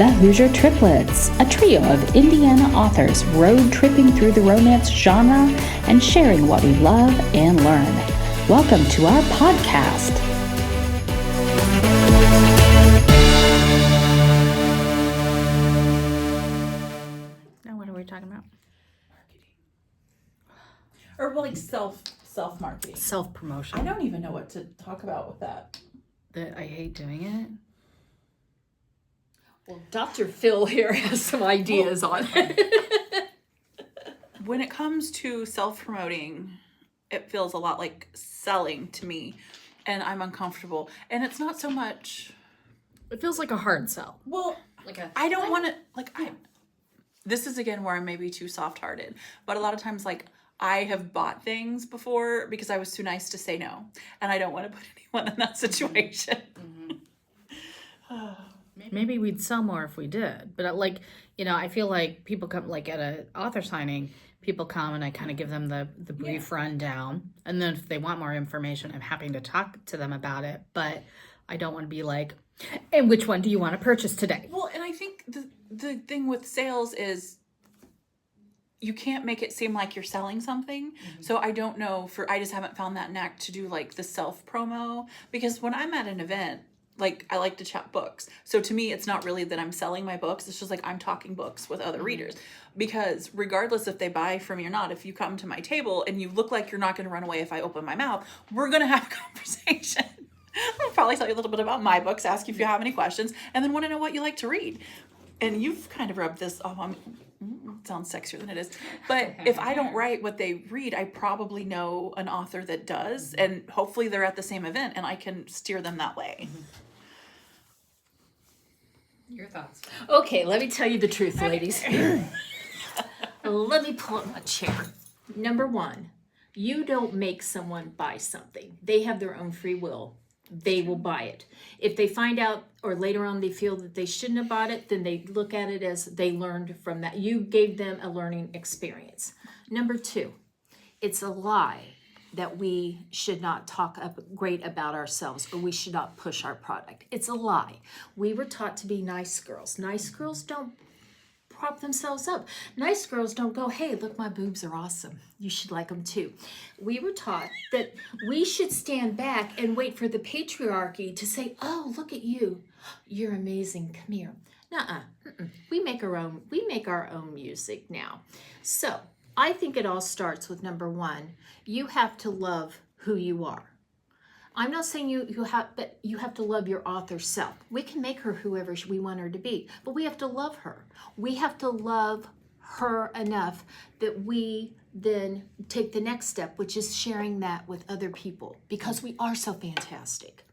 the Hoosier Triplets, a trio of Indiana authors road tripping through the romance genre and sharing what we love and learn. Welcome to our podcast. Now what are we talking about? Marketing. Or like self-marketing. Self-promotion. I don't even know what to talk about with that. That I hate doing it. Well, Dr. Phil here has some ideas on it. When it comes to self-promoting, it feels a lot like selling to me, and I'm uncomfortable. And it's not so much. It feels like a hard sell. Well, I don't want to This is again where I may be too soft-hearted, but a lot of times I have bought things before because I was too nice to say no, and I don't want to put anyone in that situation. Maybe we'd sell more if we did. But I feel like people come, at an author signing, people come and I kind of give them the brief rundown. And then if they want more information, I'm happy to talk to them about it. But I don't want to be like, and which one do you want to purchase today? Well, and I think the thing with sales is you can't make it seem like you're selling something. Mm-hmm. So I don't know I just haven't found that knack to do the self promo, because when I'm at an event, I like to chat books. So to me, it's not really that I'm selling my books. It's just I'm talking books with other readers. Because regardless if they buy from me or not, if you come to my table and you look like you're not going to run away if I open my mouth, we're going to have a conversation. I'll probably tell you a little bit about my books, ask you if you have any questions, and then want to know what you like to read. And you've kind of rubbed this off on me. It sounds sexier than it is. But if I don't write what they read, I probably know an author that does. And hopefully they're at the same event and I can steer them that way. Your thoughts? Okay, let me tell you the truth, ladies. Let me pull up my chair. Number one, you don't make someone buy something. They have their own free will. They will buy it. If they find out or later on they feel that they shouldn't have bought it, then they look at it as they learned from that. You gave them a learning experience. Number two, it's a lie that we should not talk great about ourselves or we should not push our product. It's a lie. We were taught to be nice girls. Nice girls don't prop themselves up. Nice girls don't go, hey, look, my boobs are awesome. You should like them too. We were taught that we should stand back and wait for the patriarchy to say, oh, look at you. You're amazing. Come here. Nuh-uh. We make our own music now. So I think it all starts with number one, you have to love who you are. I'm not saying but you have to love your author self. We can make her whoever we want her to be, but we have to love her. We have to love her enough that we then take the next step, which is sharing that with other people, because we are so fantastic.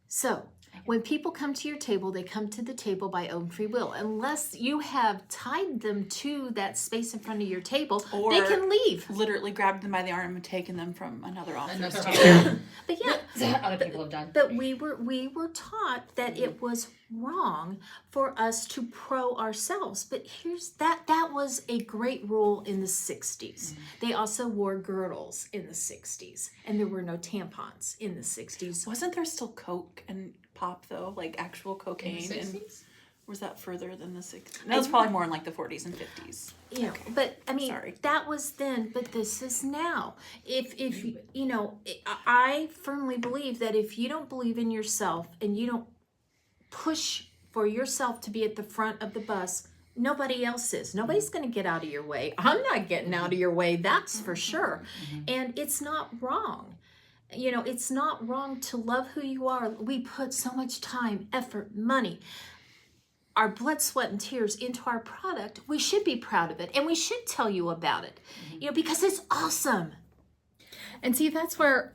So when people come to your table, they come to the table by own free will. Unless you have tied them to that space in front of your table, or they can leave. Literally grabbed them by the arm and taken them from another author's table. But yeah, other people have done. But we were taught that it was wrong for us to pro ourselves. But that was a great rule in the 60s. Mm-hmm. They also wore girdles in the 60s, and there were no tampons in the 60s. Wasn't there still Coke and pop though, actual cocaine? In the 60s? And was that further than the 60s? That was probably more in the 40s and 50s. Yeah, okay. But I mean, that was then, but this is now. If I firmly believe that if you don't believe in yourself and you don't push for yourself to be at the front of the bus, nobody else is. Nobody's going to get out of your way. I'm not getting out of your way, that's for sure. Mm-hmm. And it's not wrong. It's not wrong to love who you are. We put so much time, effort, money, our blood, sweat, and tears into our product. We should be proud of it, and we should tell you about it, because it's awesome. And see, that's where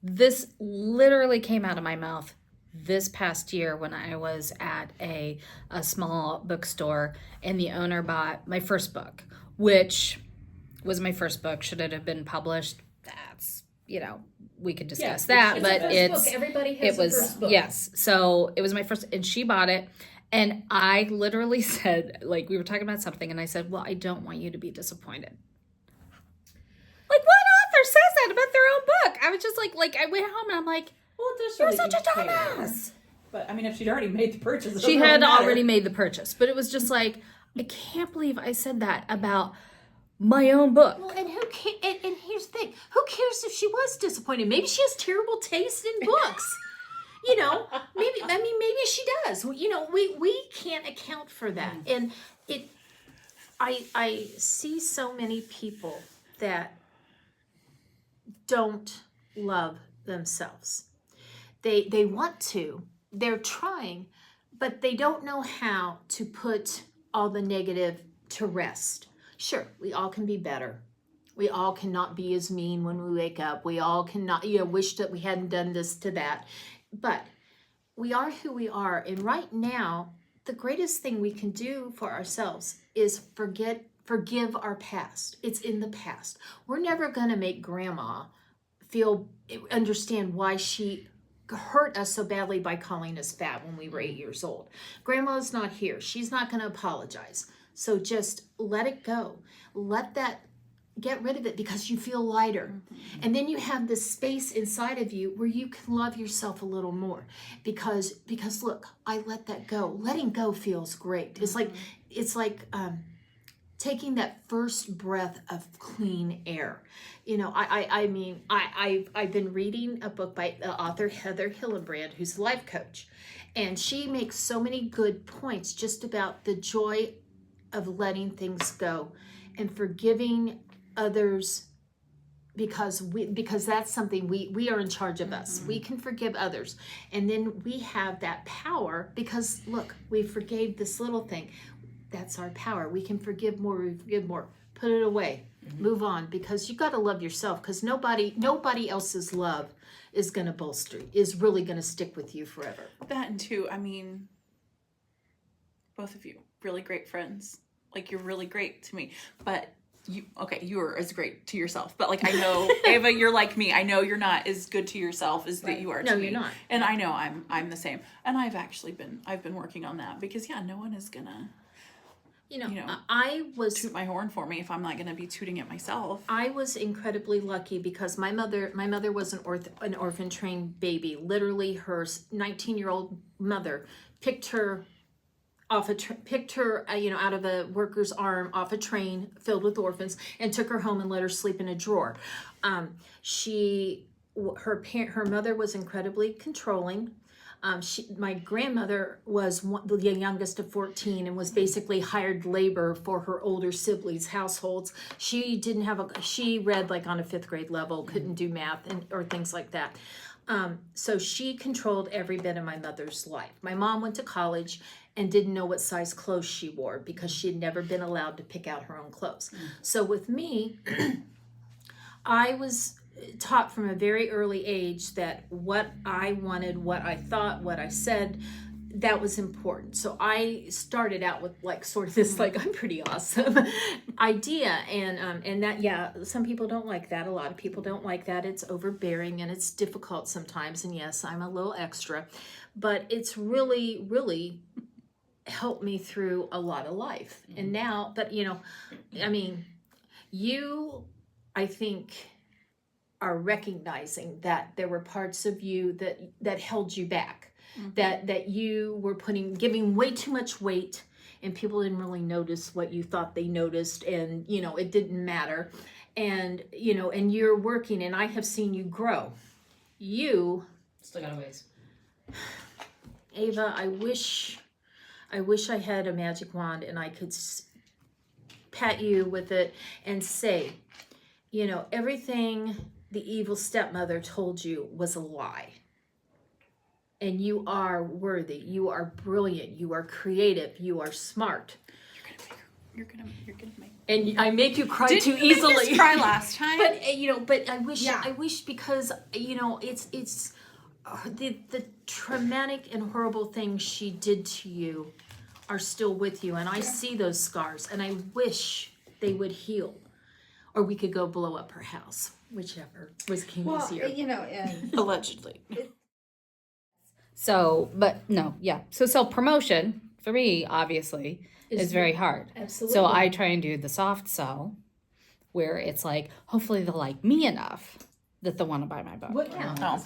this literally came out of my mouth this past year when I was at a small bookstore, and the owner bought my first book, which was my first book. Should it have been published? That's we could discuss that, but everybody has a first book. Yes. So it was my first, and she bought it, and I literally said, we were talking about something, and I said, well, I don't want you to be disappointed. What author says that about their own book? I was just I went home and I'm like, well, you're such a dumbass. But I mean, if she'd already made the purchase, it She doesn't really had matter. already made the purchase, but it was just like, I can't believe I said that about my own book. Well, and and here's the thing: who cares if she was disappointed? Maybe she has terrible taste in books. You know, maybe she does. You know, we can't account for that, and I see so many people that don't love themselves. They want to, they're trying, but they don't know how to put all the negative to rest. Sure, we all can be better. We all cannot be as mean when we wake up. We all cannot, wish that we hadn't done this to that. But we are who we are. And right now, the greatest thing we can do for ourselves is forgive our past. It's in the past. We're never going to make grandma understand why she hurt us so badly by calling us fat when we were 8 years old. Grandma's not here. She's not going to apologize. So just let it go. Get rid of it because you feel lighter. And then you have this space inside of you where you can love yourself a little more because look, I let that go. Letting go feels great. It's like taking that first breath of clean air. I've been reading a book by the author Heather Hillenbrand, who's a life coach, and she makes so many good points just about the joy of letting things go and forgiving others because that's something we are in charge of us. We can forgive others, and then we have that power because look, we forgave this little thing. That's our power. We can forgive more. We forgive more. Put it away. Move on, because you got to love yourself, because nobody else's love is really going to stick with you forever. That and too, I mean, both of you, really great friends. Like, you're really great to me, but you're as great to yourself. But like, I know, Ava, you're like me. I know you're not as good to yourself as that you are to me. No, you're not. And I know I'm the same. And I've been working on that because no one is gonna, I was toot my horn for me if I'm not gonna be tooting it myself. I was incredibly lucky because my mother was an orphan trained baby. Literally, her 19-year-old mother picked her out of a worker's arm off a train filled with orphans and took her home and let her sleep in a drawer. Her mother was incredibly controlling. My grandmother was the youngest of 14 and was basically hired labor for her older siblings' households. She read like on a 5th grade level, couldn't do math or things like that. So she controlled every bit of my mother's life. My mom went to college and didn't know what size clothes she wore because she had never been allowed to pick out her own clothes. So with me, I was taught from a very early age that what I wanted, what I thought, what I said, that was important. So I started out with like sort of this like I'm pretty awesome idea, and that some people don't like that. A lot of people don't like that. It's overbearing and it's difficult sometimes. And yes, I'm a little extra, but it's really, really helped me through a lot of life. And now, but I think are recognizing that there were parts of you that held you back, that you were giving way too much weight, and people didn't really notice what you thought they noticed, and it didn't matter, and and you're working, and I have seen you grow. You still got a ways. Ava, I wish I had a magic wand and I could pat you with it and say, everything the evil stepmother told you was a lie. And you are worthy. You are brilliant. You are creative. You are smart. You're gonna make. And I make you cry too easily. Didn't you cry last time? But I wish because it's the traumatic and horrible things she did to you are still with you, and I see those scars, and I wish they would heal, or we could go blow up her house, whichever came easier. Allegedly. So, but no, yeah. So self-promotion for me, obviously, is very hard. Absolutely. So I try and do the soft sell, where it's like, hopefully they'll like me enough that they'll want to buy my book. What? Yeah.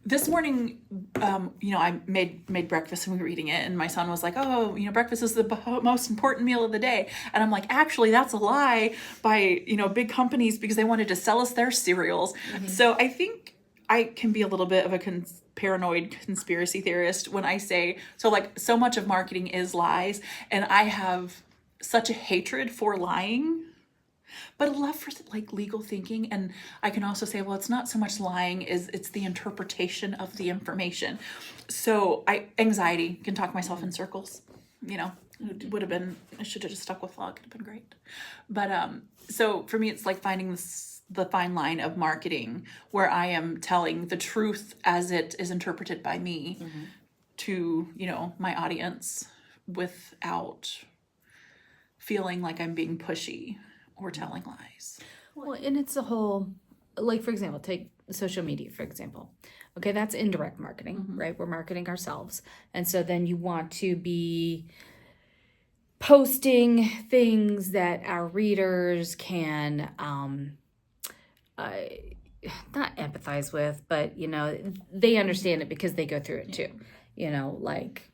this morning, I made breakfast and we were eating it, and my son was like, "Oh, breakfast is the most important meal of the day," and I'm like, "Actually, that's a lie by big companies because they wanted to sell us their cereals." So I think I can be a little bit of a paranoid conspiracy theorist when I say so much of marketing is lies, and I have such a hatred for lying. But a love for legal thinking, and I can also say, well, it's not so much lying, it's the interpretation of the information. So anxiety can talk myself in circles. It would have been, I should have just stuck with law. It could have been great. But so for me, it's like finding the fine line of marketing where I am telling the truth as it is interpreted by me to my audience without feeling like I'm being pushy or telling lies. Well, and it's a whole, like, for example, take social media, for example. Okay, that's indirect marketing, right? We're marketing ourselves. And so then you want to be posting things that our readers can not empathize with, but, they understand it because they go through it too. Like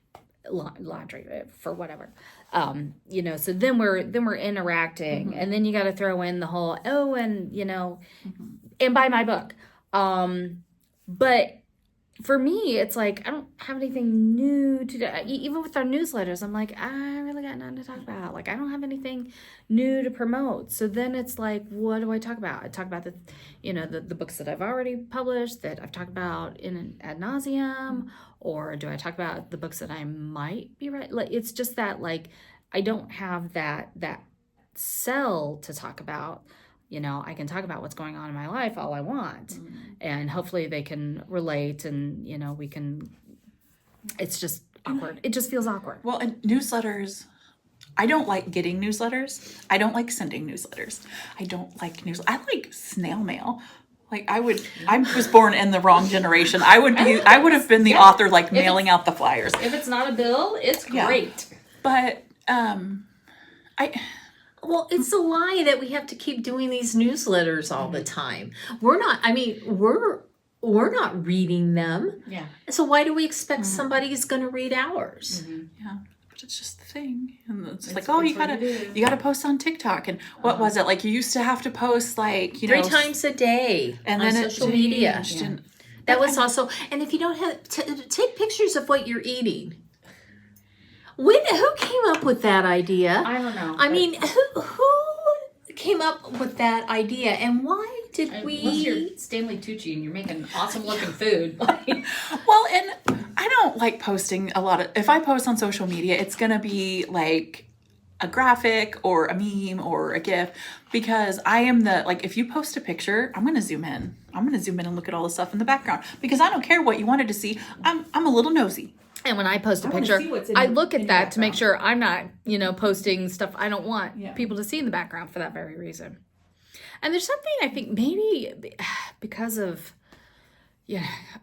laundry for whatever. So then we're interacting, and then you got to throw in the whole, and buy my book. But for me, it's like, I don't have anything new to do. Even with our newsletters, I'm like, I really got nothing to talk about. Like, I don't have anything new to promote. So then it's like, what do I talk about? I talk about the books that I've already published, that I've talked about in ad nauseum, or do I talk about the books that I might be writing? Like, it's just that, like, I don't have that sell to talk about. I can talk about what's going on in my life all I want, and hopefully they can relate, and we can. It's just awkward. It just feels awkward. Well, and newsletters, I don't like getting newsletters. I don't like sending newsletters. I don't like I like snail mail. Like I was born in the wrong generation. I would have been the author, mailing out the flyers. If it's not a bill, it's great. But Well, it's a lie that we have to keep doing these newsletters all the time. We're not reading them. Yeah. So why do we expect somebody's going to read ours? Yeah. But it's just the thing. And it's you gotta post on TikTok. And what was it? Like you used to have to post 3 times a day and on then social media. Yeah. That was also, and if you don't have, take pictures of what you're eating. Who came up with that idea? I don't know. I mean, who came up with that idea, and why did we? Unless you're Stanley Tucci and you're making awesome looking food. Well, and I don't like posting a lot of. If I post on social media, it's gonna be like a graphic or a meme or a GIF, because I am if you post a picture, I'm gonna zoom in. I'm gonna zoom in and look at all the stuff in the background, because I don't care what you wanted to see. I'm a little nosy. And when I post a picture, I look at that to make sure I'm not, posting stuff I don't want people to see in the background for that very reason. And there's something I think maybe because of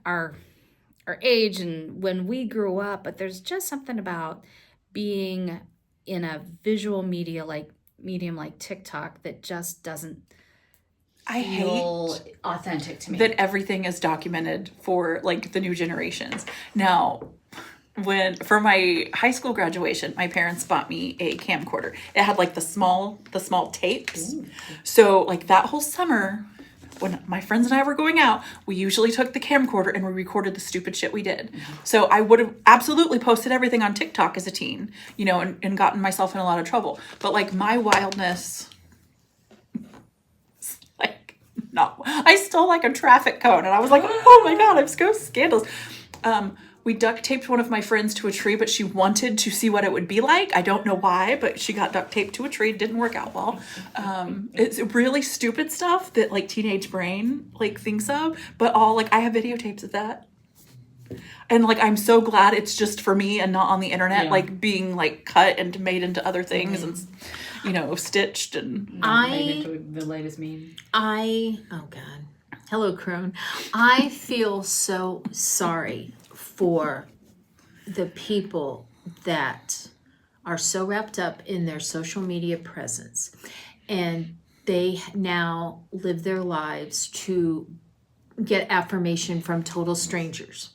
our age and when we grew up, but there's just something about being in a visual medium like TikTok that just doesn't feel authentic to me. That everything is documented for the new generations. Now, for my high school graduation, my parents bought me a camcorder. It had the small tapes. Ooh. So that whole summer, when my friends and I were going out, we usually took the camcorder and we recorded the stupid shit we did. Mm-hmm. So I would have absolutely posted everything on TikTok as a teen, and gotten myself in a lot of trouble. But my wildness, no, I stole a traffic cone, and I was like, oh my God, I'm so scandalous. We duct taped one of my friends to a tree, but she wanted to see what it would be like. I don't know why, but she got duct taped to a tree. It didn't work out well. It's really stupid stuff that teenage brain thinks of, but all I have videotapes of that. And I'm so glad it's just for me and not on the internet, being cut and made into other things and stitched and made into the latest meme. Oh God. Hello, Crone. I feel so sorry for the people that are so wrapped up in their social media presence, and they now live their lives to get affirmation from total strangers.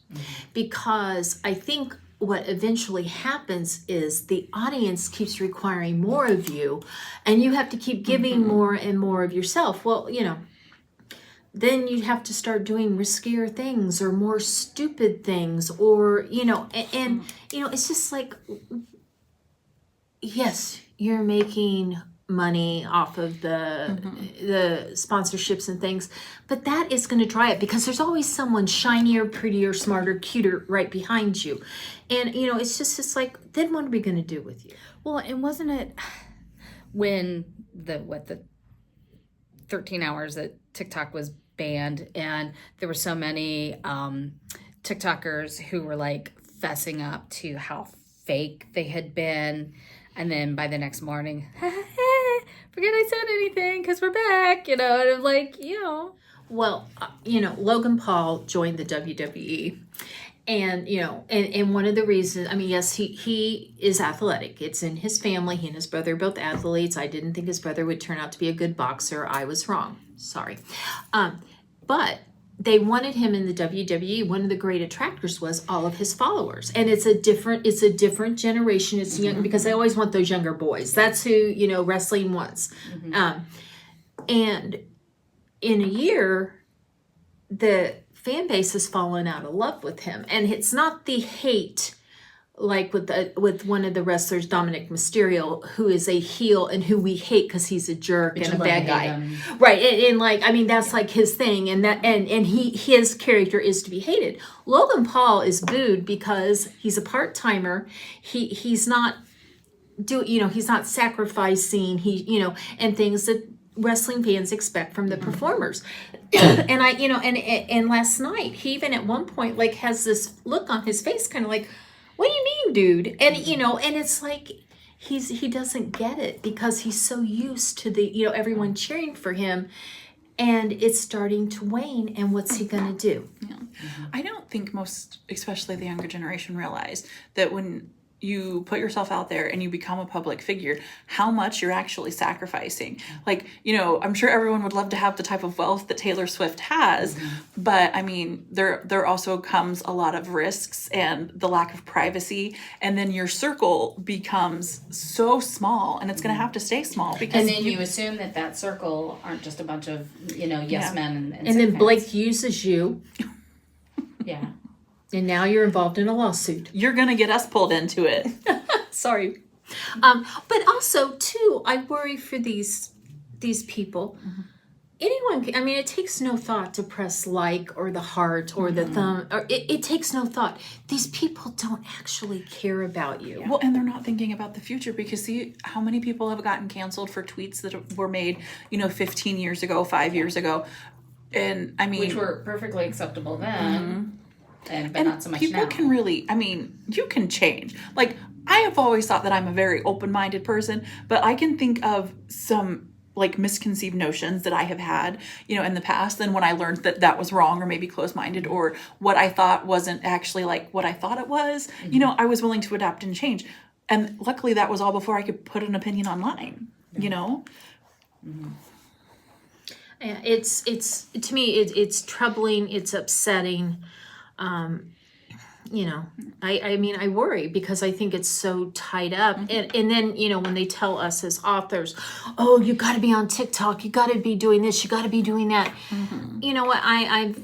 Because I think what eventually happens is the audience keeps requiring more of you, and you have to keep giving more and more of yourself. Well, then you have to start doing riskier things or more stupid things, or and it's just like, yes, you're making money off of the sponsorships and things, but that is going to dry up because there's always someone shinier, prettier, smarter, cuter right behind you. And it's just like, then what are we going to do with you? Well, and wasn't it when the 13 hours that TikTok was banned, and there were so many TikTokers who were like fessing up to how fake they had been, and then by the next morning, forget I said anything because we're back, and I'm like, Well, Logan Paul joined the WWE, and and one of the reasons, yes, he is athletic. It's in his family. He and his brother are both athletes. I didn't think his brother would turn out to be a good boxer. I was wrong. Sorry. But they wanted him in the WWE. One of the great attractors was all of his followers, and it's a different generation. It's young, because they always want those younger boys. That's who wrestling wants. And in a year, the fan base has fallen out of love with him, and it's not the hate like with one of the wrestlers, Dominic Mysterio, who is a heel and who we hate because he's a jerk and a bad guy, right? And that's like his thing, and that and his character is to be hated. Logan Paul is booed because he's a part-timer. He's not he's not sacrificing and things that wrestling fans expect from the performers. And and last night he even at one point like has this look on his face, kind of like, what do you mean, dude? And and it's like he doesn't get it because he's so used to the everyone cheering for him, and it's starting to wane. And what's he gonna do? Yeah. I don't think most, especially the younger generation, realize that when you put yourself out there and you become a public figure, how much you're actually sacrificing. Like, I'm sure everyone would love to have the type of wealth that Taylor Swift has, but there also comes a lot of risks and the lack of privacy, and then your circle becomes so small, and it's going to have to stay small because and then you assume that circle aren't just a bunch of yes men and then Blake uses you. Yeah. And now you're involved in a lawsuit. You're going to get us pulled into it. Sorry. But also, too, I worry for these people. Anyone, it takes no thought to press like or the heart or the thumb. Or it takes no thought. These people don't actually care about you. Well, and they're not thinking about the future, because see how many people have gotten canceled for tweets that were made, 15 years ago, 5 years ago. And which were perfectly acceptable then. But not so much people now. can really, you can change. Like, I have always thought that I'm a very open-minded person, but I can think of some like misconceived notions that I have had, in the past. Then when I learned that was wrong, or maybe closed-minded, or what I thought wasn't actually like what I thought it was, I was willing to adapt and change. And luckily that was all before I could put an opinion online, It's to me, it's troubling. It's upsetting. I worry because I think it's so tied up. And then, when they tell us as authors, oh, you got to be on TikTok, you got to be doing this, you got to be doing that. You know what? I'm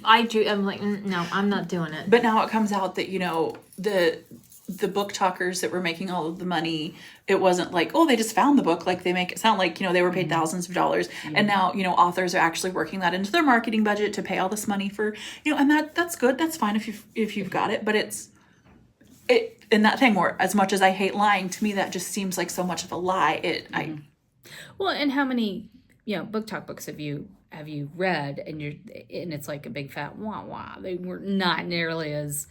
like, no, I'm not doing it. But now it comes out that, the book talkers that were making all of the money, it wasn't like, oh, they just found the book. Like, they make it sound like, they were paid thousands of dollars. And now, authors are actually working that into their marketing budget to pay all this money for, and that's good. That's fine if you've got it. But it's in that thing where, as much as I hate lying, to me, that just seems like so much of a lie. Well, and how many, book talk books have you read, and it's like a big fat wah wah. They were not nearly as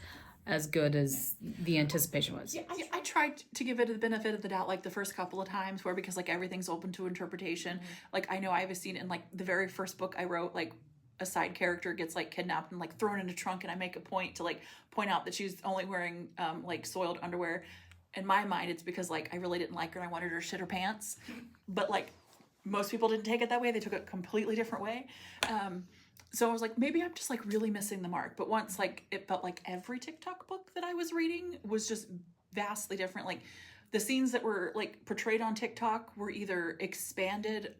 good as the anticipation was. Yeah, I tried to give it the benefit of the doubt, like the first couple of times, where, because like everything's open to interpretation. Like, I know I have a scene in like the very first book I wrote, like a side character gets like kidnapped and like thrown in a trunk, and I make a point to like point out that she's only wearing like soiled underwear. In my mind, it's because like I really didn't like her and I wanted her to shit her pants. But like most people didn't take it that way. They took it a completely different way. so I was like, maybe I'm just like really missing the mark. But once like it felt like every TikTok book that I was reading was just vastly different. Like the scenes that were like portrayed on TikTok were either expanded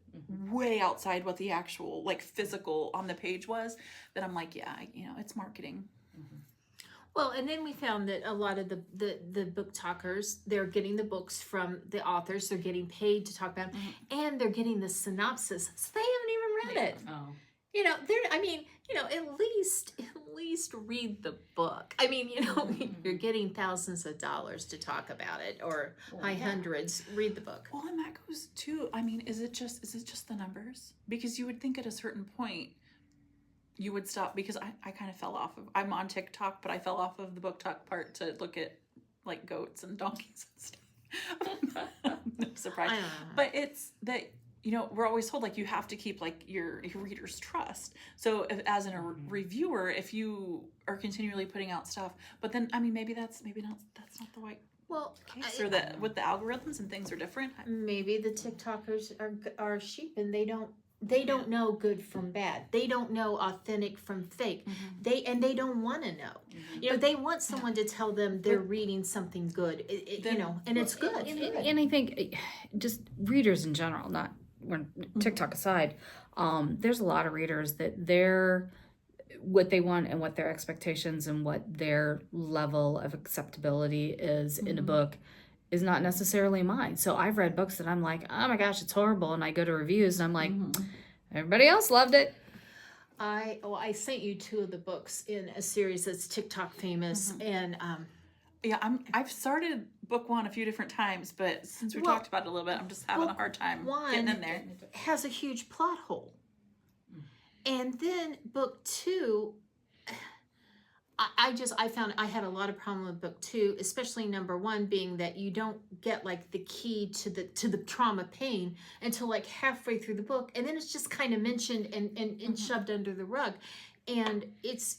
way outside what the actual like physical on the page was, that I'm like, yeah, it's marketing. Well, and then we found that a lot of the book talkers, they're getting the books from the authors, they're getting paid to talk about them, and they're getting the synopsis, so they haven't even read it. Oh. At least read the book. You're getting thousands of dollars to talk about it, or high hundreds. Read the book. Well, and that goes too. Is it just the numbers? Because you would think at a certain point you would stop, because I kind of fell off of, I'm on TikTok, but I fell off of the book talk part to look at like goats and donkeys and stuff. No surprise. But it's that, we're always told like you have to keep like your readers' trust. So if, as a reviewer, if you are continually putting out stuff, but then maybe that's not the right case, or that with the algorithms and things are different. Maybe the TikTokers are sheep, and they don't know good from bad. They don't know authentic from fake. They don't want to know. They want someone to tell them they're reading something good. And it's good. And I think just readers in general, not when TikTok aside, there's a lot of readers that they're what they want and what their expectations and what their level of acceptability is in a book is not necessarily mine. So I've read books that I'm like, oh my gosh, it's horrible. And I go to reviews and I'm like, everybody else loved it. I sent you 2 of the books in a series that's TikTok famous. And I've started book 1 a few different times, but since we talked about it a little bit, I'm just having a hard time getting in there. Has a huge plot hole. And then book 2, I found I had a lot of problem with book 2, especially number 1 being that you don't get like the key to the trauma pain until like halfway through the book, and then it's just kind of mentioned and shoved under the rug, and it's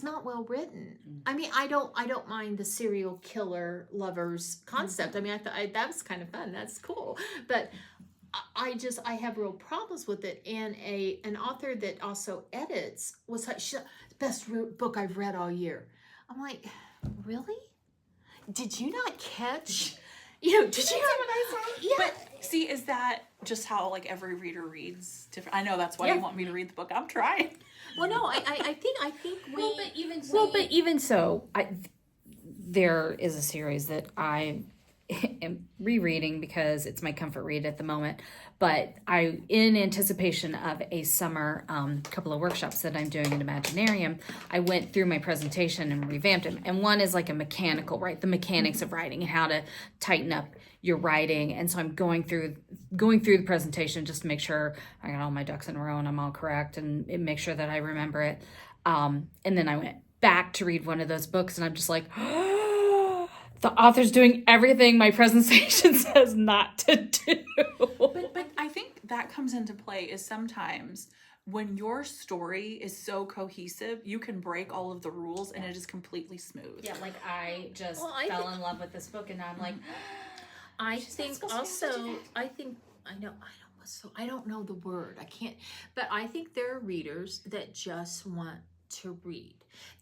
not well written. I don't mind the serial killer lovers concept. I thought that was kind of fun. That's cool, but I have real problems with it. And an author that also edits was like, best book I've read all year. I'm like, really? Did you not catch? Did you not? What I said? Yeah. But see, is that just how like every reader reads different? I know that's why you want me to read the book. I'm trying. Well, no, I think we. Well, but even so, there is a series that I am rereading because it's my comfort read at the moment. But in anticipation of a summer couple of workshops that I'm doing in Imaginarium, I went through my presentation and revamped it. And one is like a mechanical, right? The mechanics of writing and how to tighten up your writing. And so I'm going through the presentation just to make sure I got all my ducks in a row and I'm all correct and make sure that I remember it. And then I went back to read one of those books and I'm just like, the author's doing everything my presentation says not to do. But I think that comes into play is sometimes when your story is so cohesive, you can break all of the rules and it is completely smooth. Yeah, like I just fell in love with this book and I'm like, I don't know the word. I can't, but I think there are readers that just want to read.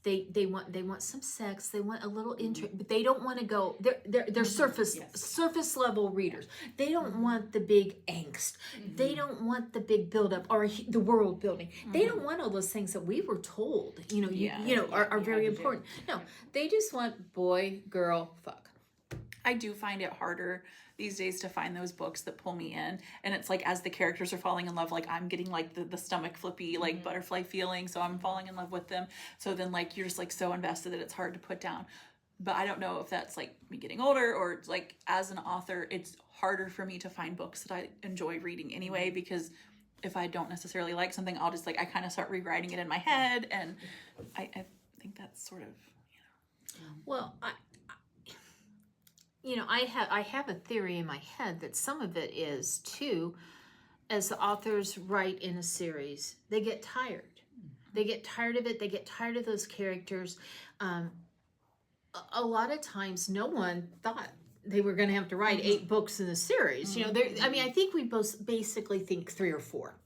They want some sex, they want a little interest, but they don't want to go. They're surface level readers. They don't want the big angst. They don't want the big buildup or the world building. They don't want all those things that we were told. Are very important. No, they just want boy, girl, fuck. I do find it harder these days to find those books that pull me in, and it's like as the characters are falling in love, like I'm getting like the stomach flippy like butterfly feeling, so I'm falling in love with them. So then like you're just like so invested that it's hard to put down. But I don't know if that's like me getting older or it's like as an author it's harder for me to find books that I enjoy reading anyway, because if I don't necessarily like something, I'll just like I kind of start rewriting it in my head, and I think that's sort of well, I have a theory in my head that some of it is too, as the authors write in a series, they get tired. They get tired of it. They get tired of those characters. A lot of times, no one thought they were going to have to write 8 books in the series. I think we both basically think 3 or 4.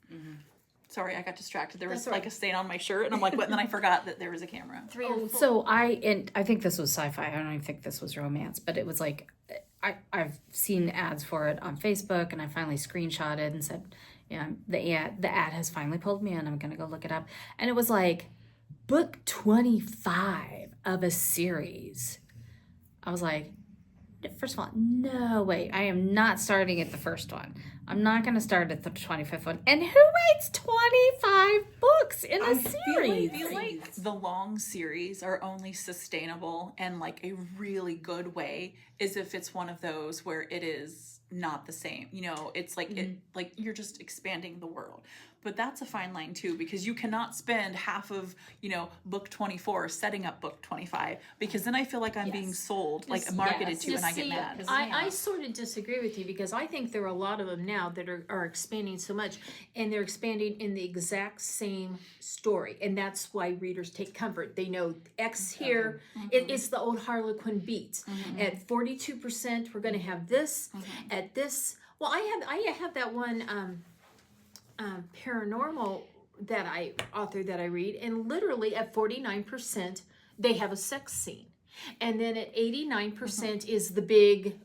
Sorry, I got distracted. There was That's all like a stain on my shirt, and I'm like, what? And then I forgot that there was a camera. So I think this was sci-fi. I don't even think this was romance, but it was like I've seen ads for it on Facebook, and I finally screenshotted and said, yeah, the ad has finally pulled me in. I'm gonna go look it up, and it was like book 25 of a series. I was like, first of all, no way. I am not starting at the first one. I'm not going to start at the 25th one. And who writes 25 books in a series? I feel like the long series are only sustainable and like a really good way is if it's one of those where it is not the same. You know, it's like it like you're just expanding the world. But that's a fine line too, because you cannot spend half of, you know, book 24 setting up book 25, because then I feel like I'm being sold, like marketed to, and I get mad. I sort of disagree with you, because I think there are a lot of them now that are expanding so much, and they're expanding in the exact same story, and that's why readers take comfort. They know X here, it's the old Harlequin beats. At 42%, we're going to have this. At this, well, I have that one. Paranormal author that I read, and literally at 49% they have a sex scene, and then at 89% is the big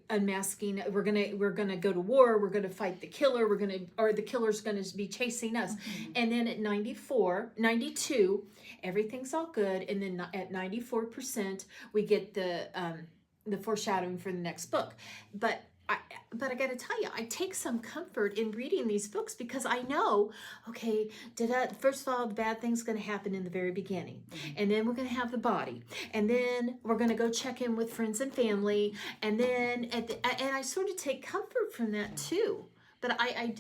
unmasking. We're gonna go to war, we're gonna fight the killer, the killer's gonna be chasing us. And then at 92 everything's all good, and then at 94% we get the foreshadowing for the next book. But I got to tell you, I take some comfort in reading these books, because I know, okay, first of all, the bad thing's going to happen in the very beginning. And then we're going to have the body. And then we're going to go check in with friends and family. And then, and I sort of take comfort from that too. But I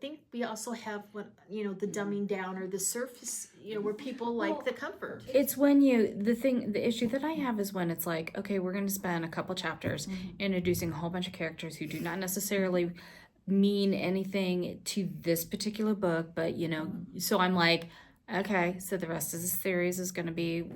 think we also have the dumbing down, or the surface, where people like the comfort. It's when the issue that I have is when it's like, okay, we're going to spend a couple chapters introducing a whole bunch of characters who do not necessarily mean anything to this particular book, but so I'm like, okay, so the rest of the series is going to be,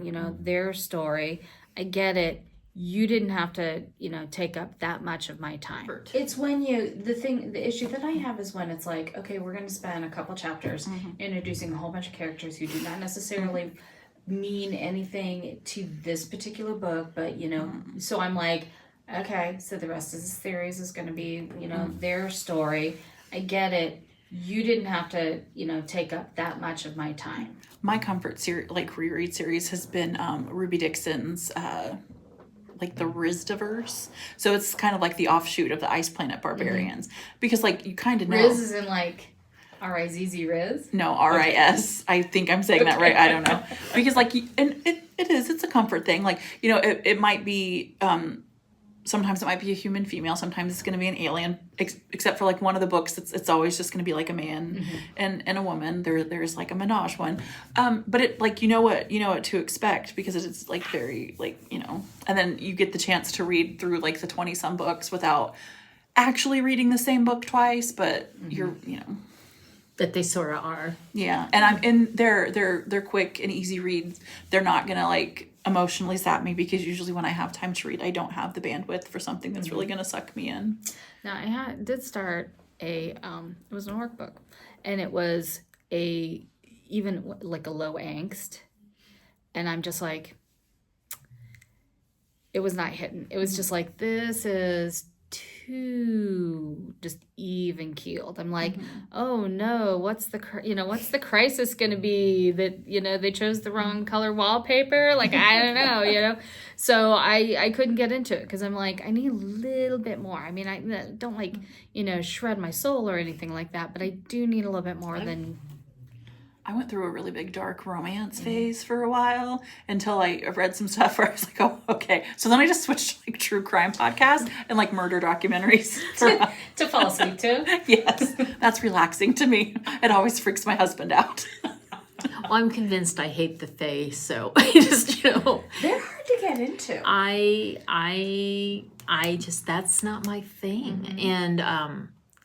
their story. I get it. You didn't have to, take up that much of my time. It's when the issue that I have is when it's like, okay, we're going to spend a couple chapters introducing a whole bunch of characters who do not necessarily mean anything to this particular book, but, so I'm like, okay, so the rest of the series is going to be, their story. I get it. You didn't have to, take up that much of my time. My comfort reread series has been Ruby Dixon's like the Rizdiverse. So it's kind of like the offshoot of the Ice Planet Barbarians, because like you kind of know. Riz is in like R-I-Z-Z Riz? No, R-I-S. Okay. I think I'm saying that right. I don't know. Because like, and it's a comfort thing. Like, it might be, sometimes it might be a human female, sometimes it's going to be an alien, except for like one of the books, it's always just going to be like a man and a woman. There's like a menage one. But it like, you know what to expect, because it's like very like, and then you get the chance to read through like the 20 some books without actually reading the same book twice, but you're, that they sort of are. Yeah. And they're quick and easy reads. They're not going to like emotionally sap me, because usually when I have time to read, I don't have the bandwidth for something that's really going to suck me in. Now I did start it was a workbook, and it was even like a low angst, and I'm just like, it was not hitting. It was just like, this is too just even keeled. I'm like, oh no, what's the crisis going to be, that they chose the wrong color wallpaper? Like, I don't know, So I couldn't get into it, because I'm like, I need a little bit more. I mean, I don't like shred my soul or anything like that, but I do need a little bit more than. I went through a really big dark romance phase for a while, until I read some stuff where I was like, oh, okay. So then I just switched to like true crime podcasts and like murder documentaries. To fall asleep to? Yes. That's relaxing to me. It always freaks my husband out. Well, I'm convinced I hate the Fae, so I just, They're hard to get into. I just, that's not my thing. And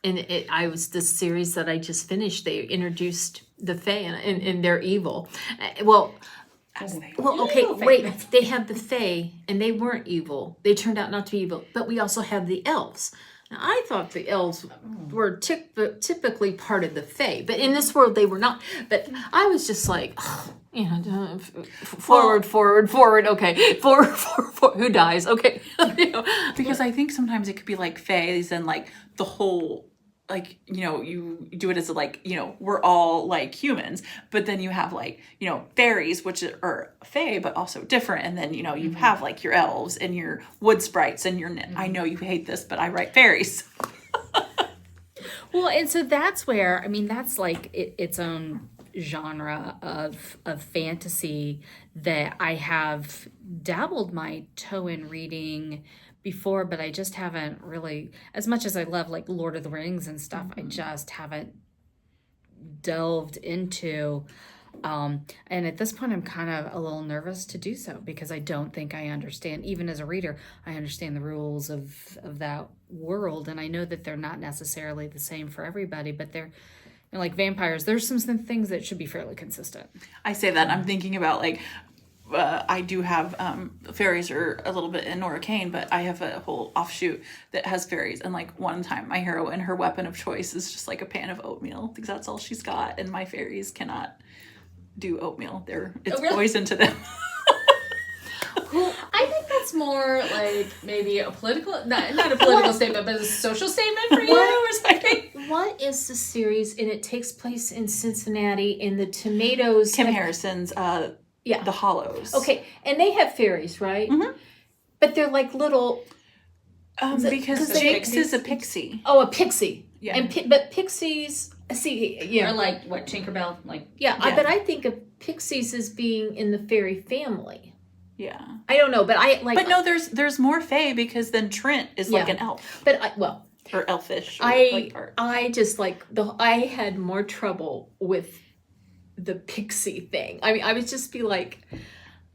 this series that I just finished, they introduced the Fae, and they're evil. Okay, wait. They have the Fae, and they weren't evil. They turned out not to be evil. But we also have the elves. Now, I thought the elves were typically part of the Fae, but in this world they were not. But I was just like, forward, okay, forward, who dies? Okay, Because I think sometimes it could be like fays and like the whole, like, you do it as like, we're all like humans, but then you have like, fairies, which are fae, but also different. And then, you have like your elves and your wood sprites and your, I know you hate this, but I write fairies. Well, and so that's where, that's like its own genre of fantasy that I have dabbled my toe in reading before, but I just haven't really, as much as I love like Lord of the Rings and stuff, I just haven't delved into. And at this point, I'm kind of a little nervous to do so because I don't think I understand, even as a reader, I understand the rules of that world. And I know that they're not necessarily the same for everybody, but they're, like vampires, there's some things that should be fairly consistent. I say that, I'm thinking about like, I do have fairies are a little bit in Noricane, but I have a whole offshoot that has fairies. And like one time, my heroine, her weapon of choice is just like a pan of oatmeal because that's all she's got. And my fairies cannot do oatmeal. It's poison to them. Well, I think that's more like maybe a political, not a political statement, but a social statement for you or something. What is the series? And it takes place in Cincinnati, and the tomatoes. Kim Harrison's. Yeah. The Hollows. Okay, and they have fairies, right? Mm-hmm. But they're like little. Because Jinx is a pixie. Oh, a pixie. Yeah. But pixies. See, yeah. Or like what, Tinkerbell? Like yeah. But I think of pixies as being in the fairy family. Yeah. I don't know, but I like. But no, there's more fae because then Trent is like an elf. But or elfish. Or I just like I had more trouble with the pixie thing. I would just be like,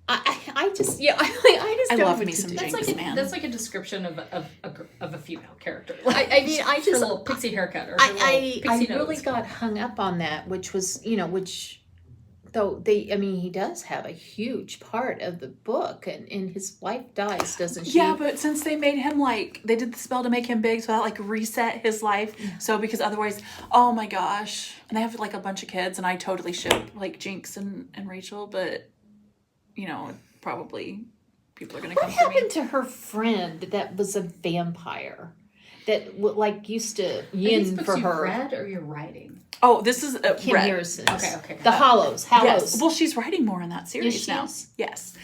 I just I love me some that's Jinx, like man. That's like a description of a female character. I just her little pixie haircut or I pixie really nose. got hung up on that, which was though he does have a huge part of the book, and his wife dies, doesn't she? Yeah, but since they made him they did the spell to make him big, so that reset his life. So because otherwise, oh my gosh, and they have a bunch of kids, and I totally ship Jinx and Rachel, but probably people are gonna come for me. What happened to her friend that was a vampire that used to yin for her? Read or you're writing? Oh, this is Kim Harrison. Okay. The Hollows. Yes. Well, she's writing more in that series now. Yes.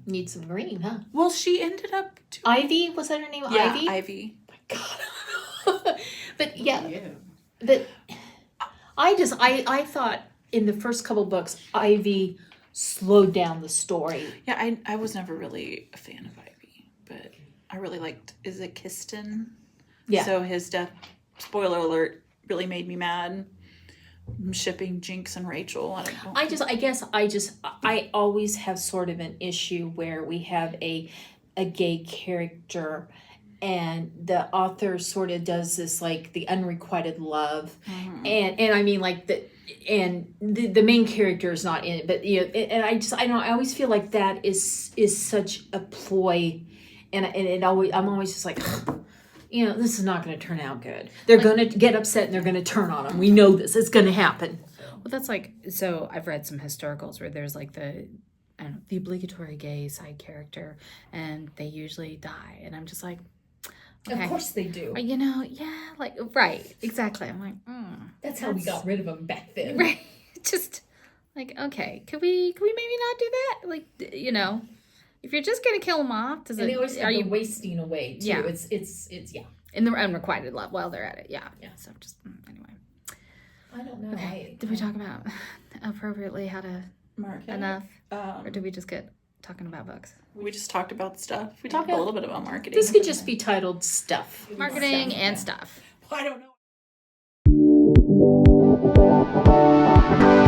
Need some green, huh? Well, she ended up. Ivy, was that her name? Yeah, Ivy. Ivy. God. But yeah. But I thought in the first couple books, Ivy slowed down the story. Yeah, I was never really a fan of Ivy, but I really liked. Is it Kiston? Yeah. So his death. Spoiler alert. Really made me mad. I'm shipping Jinx and Rachel. I always have sort of an issue where we have a gay character and the author sort of does this the unrequited love, and the main character is not in it, but and I don't know, I always feel like that is such a ploy, and I'm always just like, this is not going to turn out good. They're going to get upset and they're going to turn on him. We know this. It's going to happen. Well, that's so I've read some historicals where there's the obligatory gay side character, and they usually die. And I'm just like, okay. Of course they do. Right, exactly. I'm like, that's how we got rid of them back then. Right. Just okay, could we maybe not do that? If you're just gonna kill them off, they always are you wasting away too? Yeah. It's in the unrequited love while they're at it. Yeah. So just anyway. I don't know. Okay. Did we talk about appropriately how to market enough, or did we just get talking about books? We just talked about stuff. We talked a little bit about marketing. This could just be titled Stuff. Marketing and stuff. Well, I don't know.